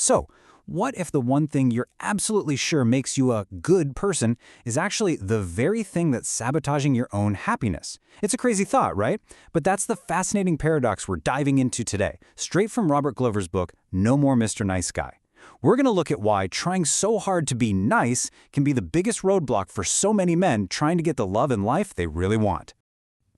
So, what if the one thing you're absolutely sure makes you a good person is actually the very thing that's sabotaging your own happiness? It's a crazy thought, right? But that's the fascinating paradox we're diving into today, straight from Robert Glover's book, No More Mr. Nice Guy. We're going to look at why trying so hard to be nice can be the biggest roadblock for so many men trying to get the love and life they really want.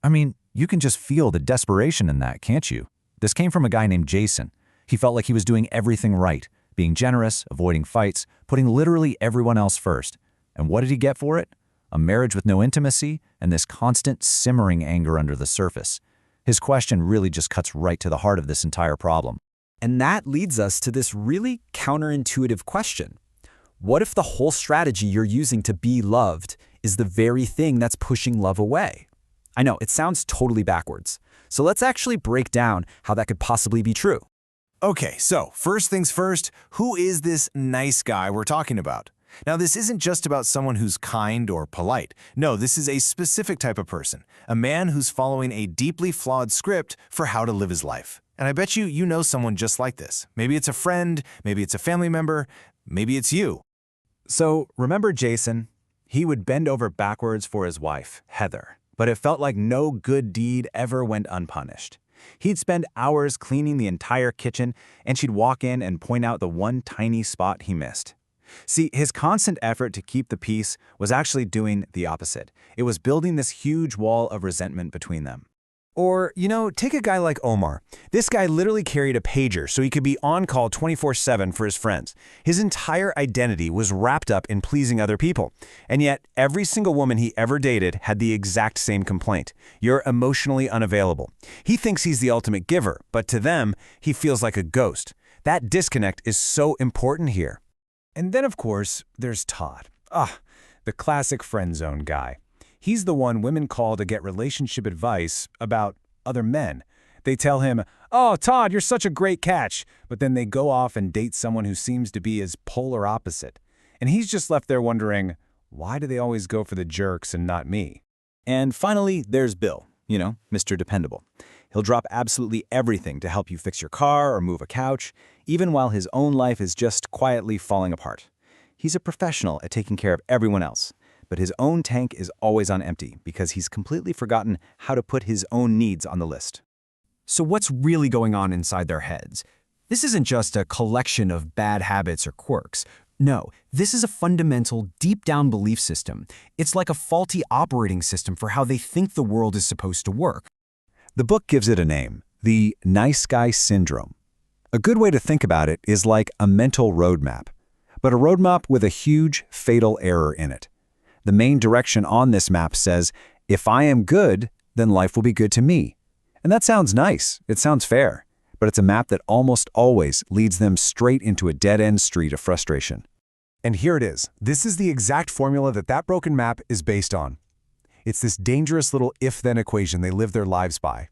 I mean, you can just feel the desperation in that, can't you? This came from a guy named Jason. He felt like he was doing everything right, being generous, avoiding fights, putting literally everyone else first. And what did he get for it? A marriage with no intimacy and this constant simmering anger under the surface. His question really just cuts right to the heart of this entire problem. And that leads us to this really counterintuitive question. What if the whole strategy you're using to be loved is the very thing that's pushing love away? I know, it sounds totally backwards. So let's actually break down how that could possibly be true. Okay, so first things first, who is this nice guy we're talking about? Now, this isn't just about someone who's kind or polite. No, this is a specific type of person, a man who's following a deeply flawed script for how to live his life. And I bet you know someone just like this. Maybe it's a friend, maybe it's a family member, maybe it's you. So remember Jason? He would bend over backwards for his wife, Heather, but it felt like no good deed ever went unpunished. He'd spend hours cleaning the entire kitchen, and she'd walk in and point out the one tiny spot he missed. See, his constant effort to keep the peace was actually doing the opposite. It was building this huge wall of resentment between them. Or, take a guy like Omar. This guy literally carried a pager so he could be on call 24/7 for his friends. His entire identity was wrapped up in pleasing other people. And yet, every single woman he ever dated had the exact same complaint. You're emotionally unavailable. He thinks he's the ultimate giver, but to them, he feels like a ghost. That disconnect is so important here. And then, of course, there's Todd. The classic friend zone guy. He's the one women call to get relationship advice about other men. They tell him, "Oh, Todd, you're such a great catch," but then they go off and date someone who seems to be his polar opposite. And he's just left there wondering, why do they always go for the jerks and not me? And finally, there's Bill, Mr. Dependable. He'll drop absolutely everything to help you fix your car or move a couch, even while his own life is just quietly falling apart. He's a professional at taking care of everyone else, but his own tank is always on empty because he's completely forgotten how to put his own needs on the list. So what's really going on inside their heads? This isn't just a collection of bad habits or quirks. No, this is a fundamental, deep-down belief system. It's like a faulty operating system for how they think the world is supposed to work. The book gives it a name, the nice guy syndrome. A good way to think about it is like a mental roadmap, but a roadmap with a huge, fatal error in it. The main direction on this map says, if I am good, then life will be good to me. And that sounds nice, it sounds fair, but it's a map that almost always leads them straight into a dead-end street of frustration. And here it is. This is the exact formula that broken map is based on. It's this dangerous little if-then equation they live their lives by.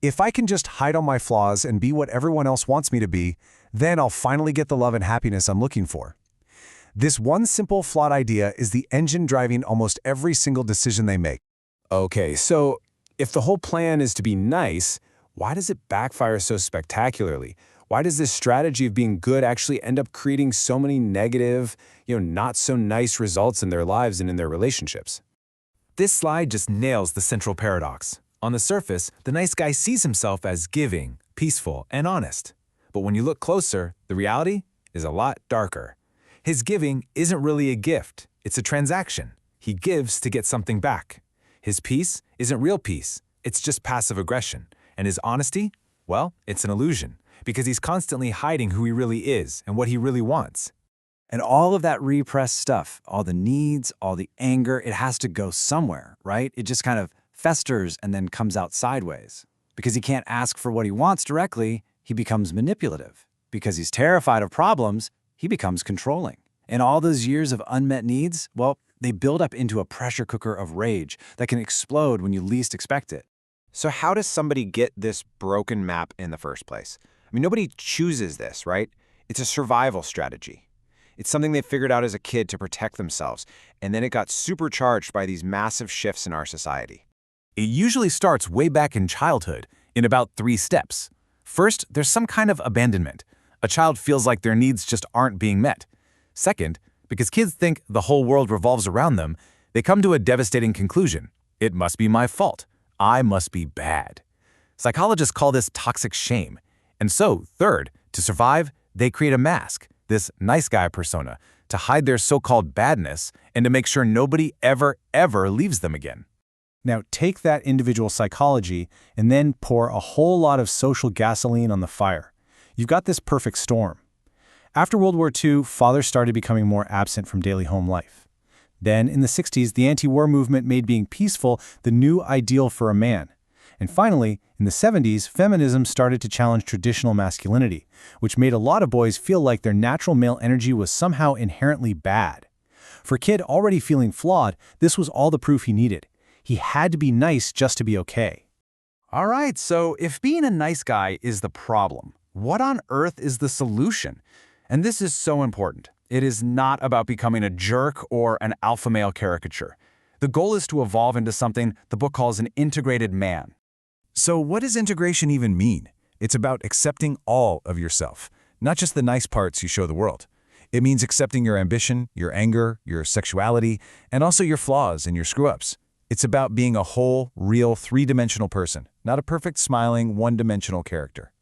If I can just hide all my flaws and be what everyone else wants me to be, then I'll finally get the love and happiness I'm looking for. This one simple, flawed idea is the engine driving almost every single decision they make. Okay, so if the whole plan is to be nice, why does it backfire so spectacularly? Why does this strategy of being good actually end up creating so many negative, not so nice results in their lives and in their relationships? This slide just nails the central paradox. On the surface, the nice guy sees himself as giving, peaceful, and honest. But when you look closer, the reality is a lot darker. His giving isn't really a gift, it's a transaction. He gives to get something back. His peace isn't real peace, it's just passive aggression. And his honesty? Well, it's an illusion, because he's constantly hiding who he really is and what he really wants. And all of that repressed stuff, all the needs, all the anger, it has to go somewhere, right? It just kind of festers and then comes out sideways. Because he can't ask for what he wants directly, he becomes manipulative. Because he's terrified of problems, he becomes controlling. And all those years of unmet needs, well, they build up into a pressure cooker of rage that can explode when you least expect it. So how does somebody get this broken map in the first place? I mean, nobody chooses this, right? It's a survival strategy. It's something they figured out as a kid to protect themselves, and then it got supercharged by these massive shifts in our society. It usually starts way back in childhood, in about 3 steps. First, there's some kind of abandonment. a child feels like their needs just aren't being met. Second, because kids think the whole world revolves around them, they come to a devastating conclusion. It must be my fault. I must be bad. Psychologists call this toxic shame. And so, third, to survive, they create a mask, this nice guy persona, to hide their so-called badness and to make sure nobody ever leaves them again. Now take that individual psychology and then pour a whole lot of social gasoline on the fire. You've got this perfect storm. After World War II, fathers started becoming more absent from daily home life. Then, in the 60s, the anti-war movement made being peaceful the new ideal for a man. And finally, in the 70s, feminism started to challenge traditional masculinity, which made a lot of boys feel like their natural male energy was somehow inherently bad. For a kid already feeling flawed, this was all the proof he needed. He had to be nice just to be okay. All right, so if being a nice guy is the problem, what on earth is the solution? And this is so important. It is not about becoming a jerk or an alpha male caricature. The goal is to evolve into something the book calls an integrated man. So what does integration even mean? It's about accepting all of yourself, not just the nice parts you show the world. It means accepting your ambition, your anger, your sexuality, and also your flaws and your screw-ups. It's about being a whole, real, three-dimensional person, not a perfect, smiling, one-dimensional character.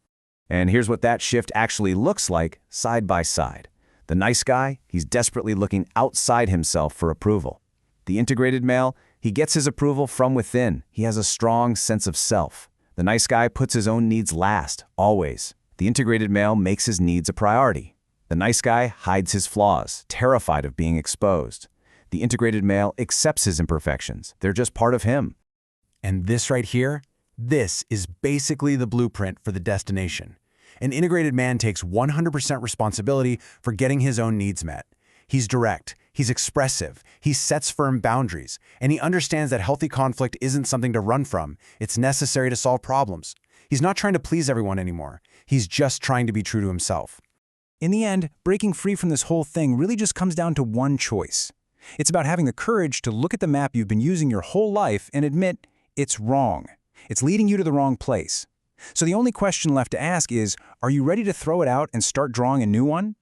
And here's what that shift actually looks like side by side. The nice guy, he's desperately looking outside himself for approval. The integrated male, he gets his approval from within. He has a strong sense of self. The nice guy puts his own needs last, always. The integrated male makes his needs a priority. The nice guy hides his flaws, terrified of being exposed. The integrated male accepts his imperfections. They're just part of him. And this right here, this is basically the blueprint for the destination. An integrated man takes 100% responsibility for getting his own needs met. He's direct, he's expressive, he sets firm boundaries, and he understands that healthy conflict isn't something to run from. It's necessary to solve problems. He's not trying to please everyone anymore. He's just trying to be true to himself. In the end, breaking free from this whole thing really just comes down to one choice. It's about having the courage to look at the map you've been using your whole life and admit it's wrong. It's leading you to the wrong place. So the only question left to ask is, are you ready to throw it out and start drawing a new one?